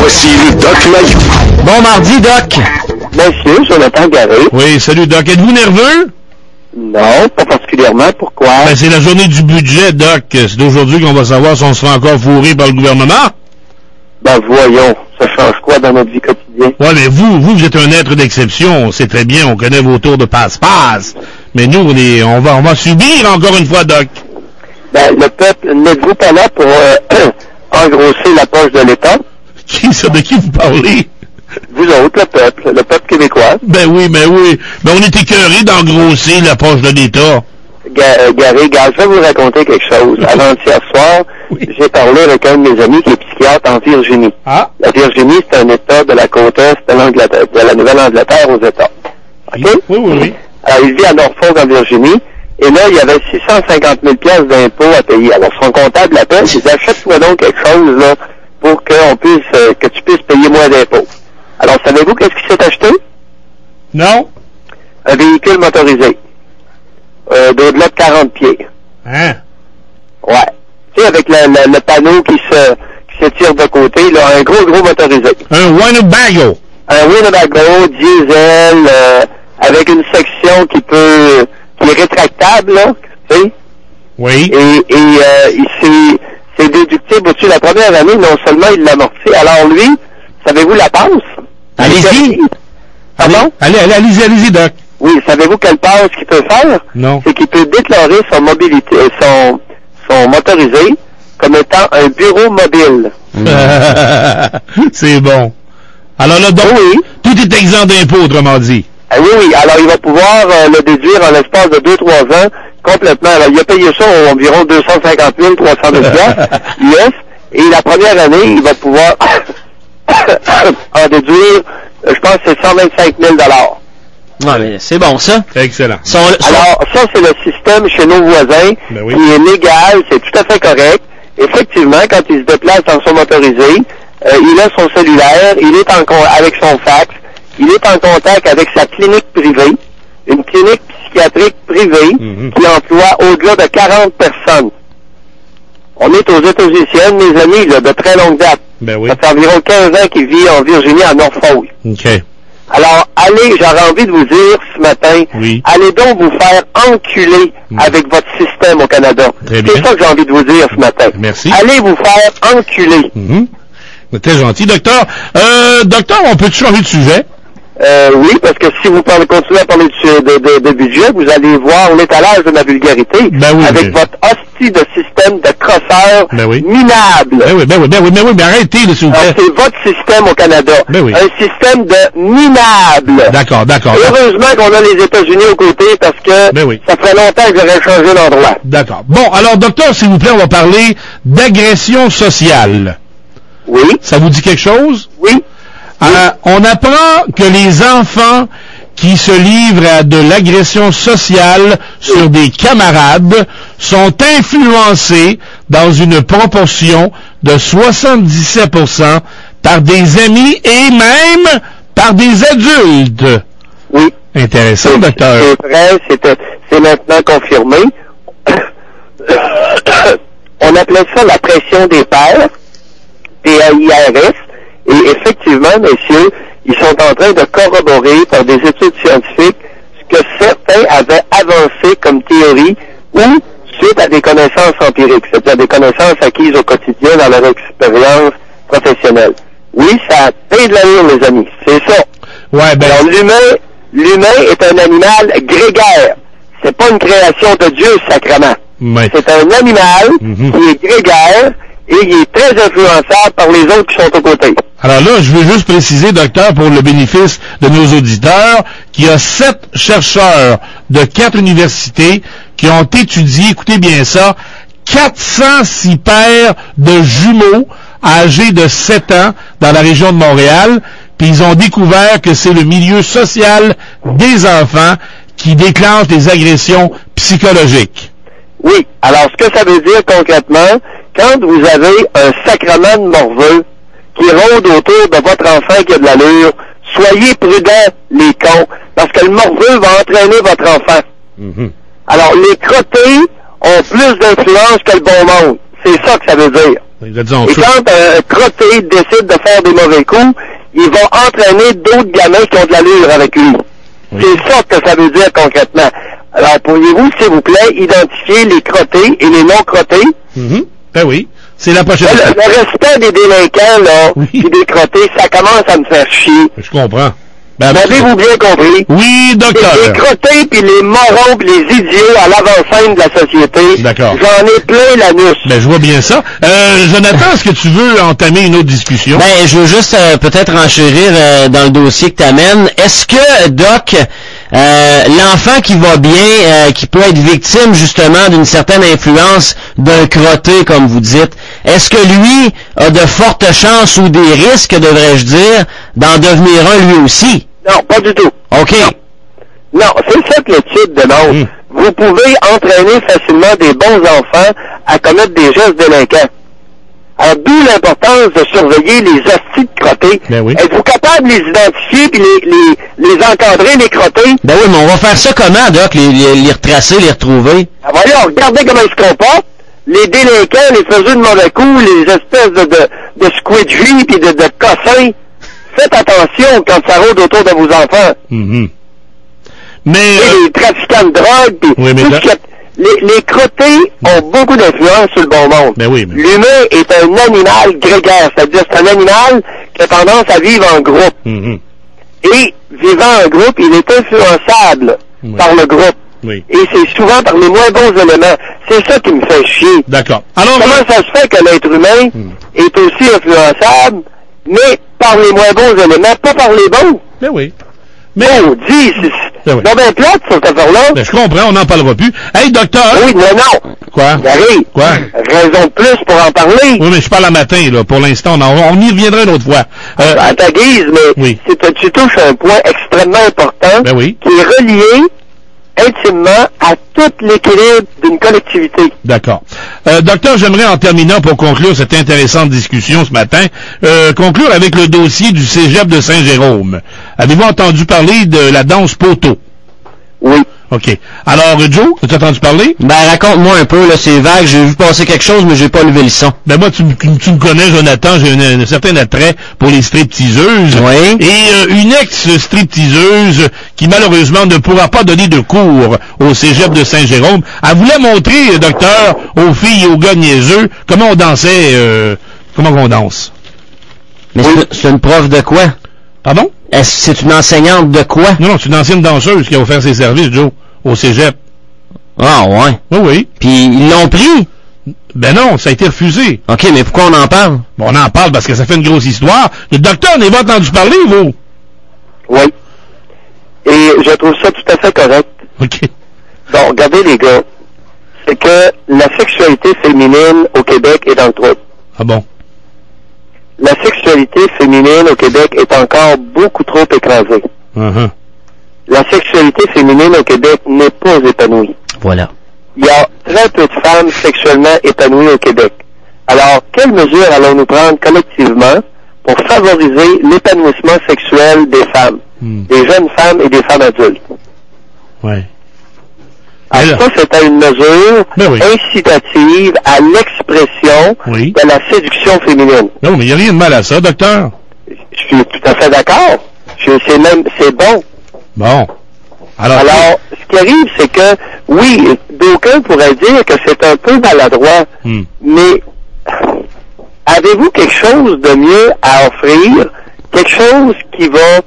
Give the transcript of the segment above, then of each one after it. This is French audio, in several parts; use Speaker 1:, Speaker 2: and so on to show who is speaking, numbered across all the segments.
Speaker 1: Voici le Doc Mayou.
Speaker 2: Bon mardi, Doc.
Speaker 3: Monsieur, Jonathan Garé.
Speaker 4: Oui, salut, Doc. Êtes-vous nerveux?
Speaker 3: Non, pas particulièrement. Pourquoi?
Speaker 4: Ben, c'est la journée du budget, Doc. C'est d'aujourd'hui qu'on va savoir si on sera encore fourré par le gouvernement.
Speaker 3: Ben voyons, ça change quoi dans notre vie quotidienne?
Speaker 4: Ouais, mais vous êtes un être d'exception. On sait très bien, on connaît vos tours de passe-passe. Mais nous, on va subir encore une fois, Doc.
Speaker 3: Ben, le peuple, n'êtes-vous pas là pour engrosser la poche de l'État?
Speaker 4: Qui ça? De qui vous parlez?
Speaker 3: Vous autres, le peuple québécois.
Speaker 4: Ben oui. Ben on est écœurés d'engrosser la poche de l'État.
Speaker 3: Garé, je vais vous raconter quelque chose. Avant-hier soir, j'ai parlé avec un de mes amis qui est psychiatre en Virginie.
Speaker 4: Ah.
Speaker 3: La Virginie, c'est un État de la côte est de la Nouvelle-Angleterre aux États. OK?
Speaker 4: Oui.
Speaker 3: Alors, il vit à Norfolk, en Virginie, et là, il y avait 650 000 $ d'impôts à payer. Alors, son comptable l'appelle, il dit, achète-moi donc quelque chose, là, pour que tu puisses payer moins d'impôts. Alors, savez-vous qu'est-ce qu'il s'est acheté?
Speaker 4: Non?
Speaker 3: Un véhicule motorisé. D'au-delà de 40 pieds.
Speaker 4: Hein?
Speaker 3: Ouais. Tu sais, avec le panneau qui se tire de côté, là, un gros motorisé.
Speaker 4: Un Winnebago.
Speaker 3: Un Winnebago, diesel, avec une section qui est rétractable, là, tu sais.
Speaker 4: Oui.
Speaker 3: Et c'est déductible au-dessus de la première année, non seulement il l'amortit. Alors lui, savez-vous la passe?
Speaker 4: Allez-y.
Speaker 3: Pardon?
Speaker 4: Allez-y, Doc.
Speaker 3: Oui, savez-vous quelle passe qu'il peut faire?
Speaker 4: Non.
Speaker 3: C'est qu'il peut déclarer son mobilité, son motorisé comme étant un bureau mobile.
Speaker 4: C'est bon. Alors là, donc,
Speaker 3: oui.
Speaker 4: Tout est exempt d'impôt, autrement dit.
Speaker 3: Oui. Alors, il va pouvoir le déduire en l'espace de 2-3 ans complètement. Alors, il a payé ça environ 250 000, 300 000 US. Et la première année, il va pouvoir en déduire, je pense que c'est 125 000 $.
Speaker 2: Ouais, mais c'est bon, ça.
Speaker 4: Excellent.
Speaker 3: Alors, ça, c'est le système chez nos voisins,
Speaker 4: Ben oui.
Speaker 3: qui est légal, c'est tout à fait correct. Effectivement, quand il se déplace dans son motorisé, il a son cellulaire, il est avec son fax, il est en contact avec sa clinique privée, une clinique psychiatrique privée qui emploie au-delà de 40 personnes. On est aux États-Unis, c'est un de mes amis là, de très longue date.
Speaker 4: Ben oui.
Speaker 3: Ça fait environ 15 ans qu'il vit en Virginie, à Norfolk.
Speaker 4: OK.
Speaker 3: Alors, j'aurais envie de vous dire ce matin, allez donc vous faire enculer avec votre système au Canada.
Speaker 4: Très bien.
Speaker 3: C'est ça que j'ai envie de vous dire ce matin.
Speaker 4: Merci.
Speaker 3: Allez vous faire enculer.
Speaker 4: Très gentil, docteur. Docteur, on peut changer de sujet?
Speaker 3: Oui, parce que si vous continuez à parler de budget, vous allez voir l'étalage de ma vulgarité avec votre hostie de système de crosseur minable.
Speaker 4: Mais arrêtez, s'il vous plaît.
Speaker 3: C'est votre système au Canada. Un système de minable.
Speaker 4: D'accord.
Speaker 3: Heureusement qu'on a les États-Unis aux côtés parce que ça ferait longtemps que j'aurais changé d'endroit.
Speaker 4: D'accord. Bon, alors, docteur, s'il vous plaît, on va parler d'agression sociale.
Speaker 3: Oui.
Speaker 4: Ça vous dit quelque chose?
Speaker 3: Oui.
Speaker 4: On apprend que les enfants qui se livrent à de l'agression sociale sur des camarades sont influencés dans une proportion de 77% par des amis et même par des adultes.
Speaker 3: Oui.
Speaker 4: Intéressant, docteur.
Speaker 3: C'est vrai, c'est maintenant confirmé. On appelait ça la pression des pairs, PAIRS. Et effectivement, messieurs, ils sont en train de corroborer par des études scientifiques ce que certains avaient avancé comme théorie ou suite à des connaissances empiriques, c'est-à-dire des connaissances acquises au quotidien dans leur expérience professionnelle. Oui, ça paye de l'allure, les amis. C'est ça.
Speaker 4: Ouais, ben...
Speaker 3: Alors, l'humain est un animal grégaire. C'est pas une création de Dieu, sacrément.
Speaker 4: Ouais.
Speaker 3: C'est un animal qui est grégaire et il est très influençable par les autres qui sont aux côtés.
Speaker 4: Alors là, je veux juste préciser, docteur, pour le bénéfice de nos auditeurs, qu'il y a 7 chercheurs de 4 universités qui ont étudié, écoutez bien ça, 406 paires de jumeaux âgés de 7 ans dans la région de Montréal, puis ils ont découvert que c'est le milieu social des enfants qui déclenche des agressions psychologiques.
Speaker 3: Oui. Alors, ce que ça veut dire concrètement, quand vous avez un sacrement de morveux qui rôde autour de votre enfant qui a de l'allure, soyez prudents, les cons, parce que le morveux va entraîner votre enfant. Alors, les crottés ont plus d'influence que le bon monde. C'est ça que ça veut dire.
Speaker 4: Vous êtes en
Speaker 3: Et
Speaker 4: feu.
Speaker 3: quand un crotté décide de faire des mauvais coups, il va entraîner d'autres gamins qui ont de l'allure avec lui.
Speaker 4: Oui.
Speaker 3: C'est ça que ça veut dire concrètement. Alors, pourriez-vous, s'il vous plaît, identifier les crottés et les non-crottés?
Speaker 4: Ben oui. C'est la prochaine
Speaker 3: Le
Speaker 4: étape.
Speaker 3: respect des délinquants, là,
Speaker 4: Oui.
Speaker 3: puis des crottés, ça commence à me faire chier.
Speaker 4: Je comprends. Ben,
Speaker 3: M'avez-vous bien compris?
Speaker 4: oui, docteur.
Speaker 3: Les crottés puis les morons puis les idiots à l'avant-scène de la société.
Speaker 4: D'accord.
Speaker 3: J'en ai plein l'anus.
Speaker 4: Ben, je vois bien ça. Jonathan, est-ce que tu veux entamer une autre discussion?
Speaker 2: Ben, je veux juste peut-être enchérir dans le dossier que tu amènes. Est-ce que, Doc, l'enfant qui va bien, qui peut être victime justement d'une certaine influence d'un crotté, comme vous dites, est-ce que lui a de fortes chances ou des risques, devrais-je dire, d'en devenir un lui aussi?
Speaker 3: Non, pas du tout.
Speaker 2: OK.
Speaker 3: Non, c'est ça que l'étude démontre. Vous pouvez entraîner facilement des bons enfants à commettre des gestes délinquants. Alors, d'où l'importance de surveiller les hosties de crottés.
Speaker 4: Ben oui.
Speaker 3: Êtes-vous capable de les identifier puis les encadrer, les crottés?
Speaker 2: Ben oui, mais on va faire ça comment, Doc? Les retracer, les retrouver?
Speaker 3: Ah, voyons, regardez comment ils se comportent. Les délinquants, les faiseux de mauvais coups, les espèces de squidgeries puis de cossins. Faites attention quand ça rôde autour de vos enfants.
Speaker 4: Mais...
Speaker 3: Et les trafiquants de drogue, puis
Speaker 4: Oui, mais
Speaker 3: tout
Speaker 4: là-
Speaker 3: ce qui les crottés ont beaucoup d'influence sur le bon monde.
Speaker 4: Ben oui, mais...
Speaker 3: L'humain est un animal grégaire, c'est-à-dire c'est un animal qui a tendance à vivre en groupe. Et vivant en groupe, il est influençable
Speaker 4: Oui.
Speaker 3: par le groupe.
Speaker 4: Oui.
Speaker 3: Et c'est souvent par les moins bons éléments. C'est ça qui me fait chier.
Speaker 4: D'accord. Alors...
Speaker 3: Comment ça se fait que l'être humain est aussi influençable, mais par les moins bons éléments, pas par les bons?
Speaker 4: Ben oui. Mais...
Speaker 3: Oh, dis, c'est
Speaker 4: oui.
Speaker 3: non ben plate, cette affaire-là.
Speaker 4: Ben, je comprends, on n'en parlera plus. Hey, docteur!
Speaker 3: Oui, non.
Speaker 4: Quoi?
Speaker 3: Gary,
Speaker 4: Quoi?
Speaker 3: raison de plus pour en parler.
Speaker 4: Oui, mais je parle à matin, là. Pour l'instant, on y reviendra une autre fois.
Speaker 3: À ta guise, mais
Speaker 4: oui.
Speaker 3: tu touches un point extrêmement important
Speaker 4: Ben oui.
Speaker 3: qui est relié intimement à tout l'équilibre d'une collectivité.
Speaker 4: D'accord. Docteur, j'aimerais en terminant pour conclure cette intéressante discussion ce matin, conclure avec le dossier du Cégep de Saint-Jérôme. Avez-vous entendu parler de la danse poteau?
Speaker 3: Oui.
Speaker 4: OK. Alors, Joe, as-tu entendu parler?
Speaker 2: Ben, raconte-moi un peu, là, c'est vague, j'ai vu passer quelque chose, mais j'ai pas levé le son.
Speaker 4: Ben moi, tu me connais, Jonathan, j'ai un certain attrait pour les stripteaseuses.
Speaker 2: Oui.
Speaker 4: Et une ex-stripteaseuse qui, malheureusement, ne pourra pas donner de cours au Cégep de Saint-Jérôme, elle voulait montrer, docteur, aux filles et aux gars niaiseux, comment on dansait, comment on danse.
Speaker 2: Mais c'est une prof de quoi?
Speaker 4: Pardon?
Speaker 2: Est-ce que c'est une enseignante de quoi?
Speaker 4: Non, c'est une ancienne danseuse qui a offert ses services, Joe, au Cégep.
Speaker 2: Ah, ouais.
Speaker 4: Oui, oui.
Speaker 2: Puis ils l'ont pris?
Speaker 4: Ben non, ça a été refusé.
Speaker 2: OK, mais pourquoi on en parle?
Speaker 4: Bon, on en parle parce que ça fait une grosse histoire. Le docteur n'avez pas entendu parler, vous?
Speaker 3: Oui. Et je trouve ça tout à fait correct.
Speaker 4: OK.
Speaker 3: Donc, regardez les gars, c'est que la sexualité féminine au Québec est dans le trou.
Speaker 4: Ah bon?
Speaker 3: La sexualité féminine au Québec est encore beaucoup trop écrasée. La sexualité féminine au Québec n'est pas épanouie.
Speaker 2: Voilà.
Speaker 3: Il y a très peu de femmes sexuellement épanouies au Québec. Alors, quelles mesures allons-nous prendre collectivement pour favoriser l'épanouissement sexuel des femmes, des jeunes femmes et des femmes adultes?
Speaker 4: Oui.
Speaker 3: Alors, ça, c'était une mesure incitative à l'expression de la séduction féminine.
Speaker 4: Non, mais il n'y a rien de mal à ça, docteur.
Speaker 3: Je suis tout à fait d'accord. C'est bon.
Speaker 4: Bon. Alors,
Speaker 3: ce qui arrive, c'est que, oui, d'aucuns pourraient dire que c'est un peu maladroit, mais avez-vous quelque chose de mieux à offrir, quelque chose qui va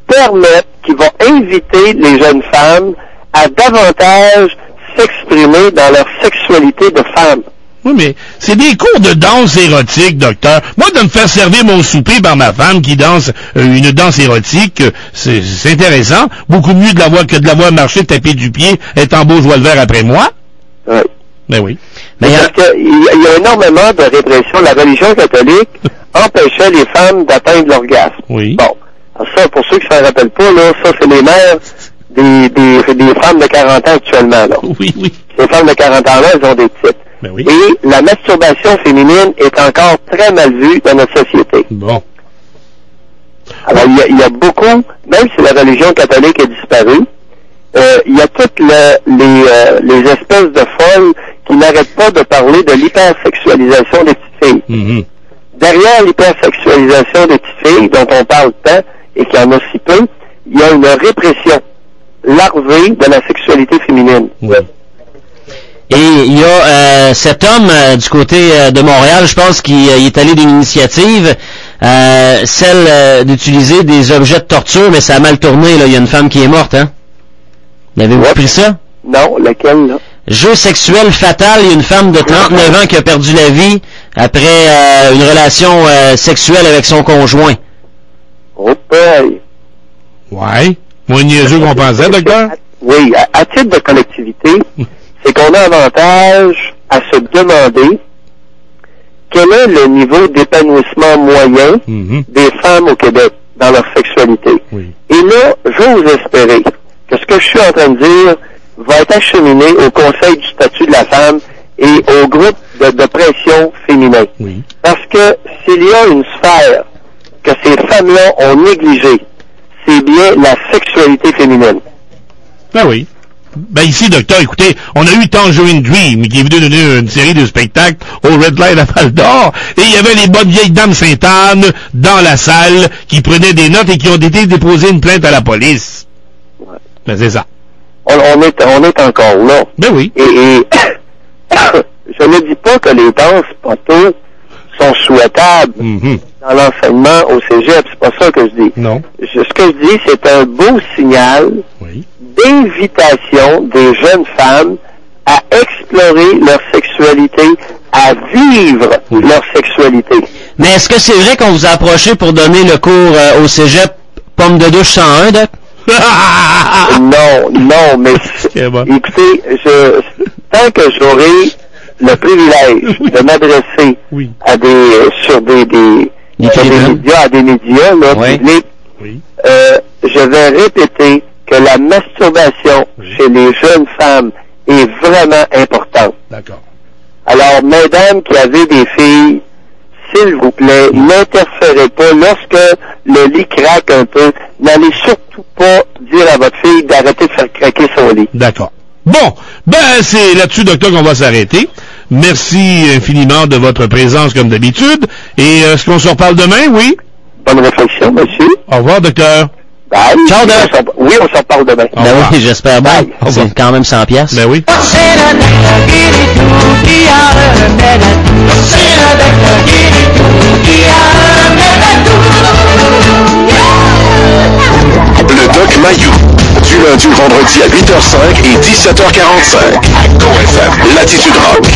Speaker 3: permettre, qui va inviter les jeunes femmes à davantage s'exprimer dans leur sexualité de femme?
Speaker 4: Oui, mais c'est des cours de danse érotique, docteur. Moi, de me faire servir mon souper par ma femme qui danse une danse érotique, c'est intéressant. Beaucoup mieux que de la voir marcher, taper du pied, être en beau joie le vert après moi.
Speaker 3: Oui.
Speaker 4: Ben oui.
Speaker 3: Mais parce qu'il y a énormément de répression. La religion catholique empêchait les femmes d'atteindre l'orgasme.
Speaker 4: Oui.
Speaker 3: Bon. Alors ça, pour ceux qui ne s'en rappellent pas, là, ça, c'est les mères des femmes de 40 ans actuellement, là.
Speaker 4: Oui, oui.
Speaker 3: Les femmes de 40 ans, là, elles ont des titres.
Speaker 4: Ben oui.
Speaker 3: Et la masturbation féminine est encore très mal vue dans notre société.
Speaker 4: Bon.
Speaker 3: Alors, il y a beaucoup, même si la religion catholique est disparue, il y a toutes les espèces de folles qui n'arrête pas de parler de l'hypersexualisation des petites filles.
Speaker 4: Mm-hmm.
Speaker 3: Derrière l'hypersexualisation des petites filles, dont on parle tant et qu'il y en a si peu, il y a une répression larvée de la sexualité féminine.
Speaker 4: Oui.
Speaker 2: Et il y a cet homme du côté de Montréal, je pense qu'il est allé d'une initiative, celle d'utiliser des objets de torture, mais ça a mal tourné, là. Il y a une femme qui est morte, hein? Avez-vous pris ça?
Speaker 3: Non, lequel, là?
Speaker 2: Jeu sexuel fatal, il y a une femme de 39 ans qui a perdu la vie après une relation sexuelle avec son conjoint.
Speaker 3: Oh boy!
Speaker 4: Ouais. Moins niaiseux qu'on pensait, docteur?
Speaker 3: Oui, à titre de collectivité, c'est qu'on a avantage à se demander quel est le niveau d'épanouissement moyen des femmes au Québec dans leur sexualité.
Speaker 4: Oui.
Speaker 3: Et là, j'ose espérer que ce que je suis en train de dire va être acheminé au Conseil du statut de la femme et au groupe de pression féminin.
Speaker 4: Oui.
Speaker 3: Parce que s'il y a une sphère que ces femmes-là ont négligée, c'est bien la sexualité féminine.
Speaker 4: Ben oui. Ben ici, docteur, écoutez, on a eu Tangerine Dream, qui est venu donner une série de spectacles au Red Light à Val d'Or, et il y avait les bonnes vieilles dames Sainte-Anne dans la salle qui prenaient des notes et qui ont été déposées une plainte à la police.
Speaker 3: Ouais.
Speaker 4: Ben c'est ça.
Speaker 3: On est encore là.
Speaker 4: Ben oui.
Speaker 3: Et je ne dis pas que les danses poteaux sont souhaitables dans l'enseignement au cégep, c'est pas ça que je dis.
Speaker 4: Non.
Speaker 3: Ce que je dis, c'est un beau signal d'invitation des jeunes femmes à explorer leur sexualité, à vivre leur sexualité.
Speaker 2: Mais est-ce que c'est vrai qu'on vous a approché pour donner le cours au cégep Pomme de douche 101, Doc?
Speaker 3: Non, mais écoutez, tant que j'aurai le privilège de m'adresser à des médias là, publics, je vais répéter que la masturbation chez les jeunes femmes est vraiment importante.
Speaker 4: D'accord.
Speaker 3: Alors, mesdames qui avez des filles, s'il vous plaît, n'interférez pas. Lorsque le lit craque un peu, n'allez surtout pas dire à votre fille d'arrêter de faire craquer son lit.
Speaker 4: D'accord. Bon, ben c'est là-dessus, docteur, qu'on va s'arrêter. Merci infiniment de votre présence comme d'habitude. Et est-ce qu'on se reparle demain, oui?
Speaker 3: Bonne réflexion, monsieur.
Speaker 4: Au revoir, docteur.
Speaker 3: Bye.
Speaker 2: Ciao, Doc.
Speaker 3: Oui, on s'en parle demain.
Speaker 2: Ben oui, j'espère bien. C'est quand même 100 piastres.
Speaker 4: Ben oui.
Speaker 1: Le Doc Mayou. Du lundi au vendredi à 8h05 et 17h45. À GoFM, Latitude Rock.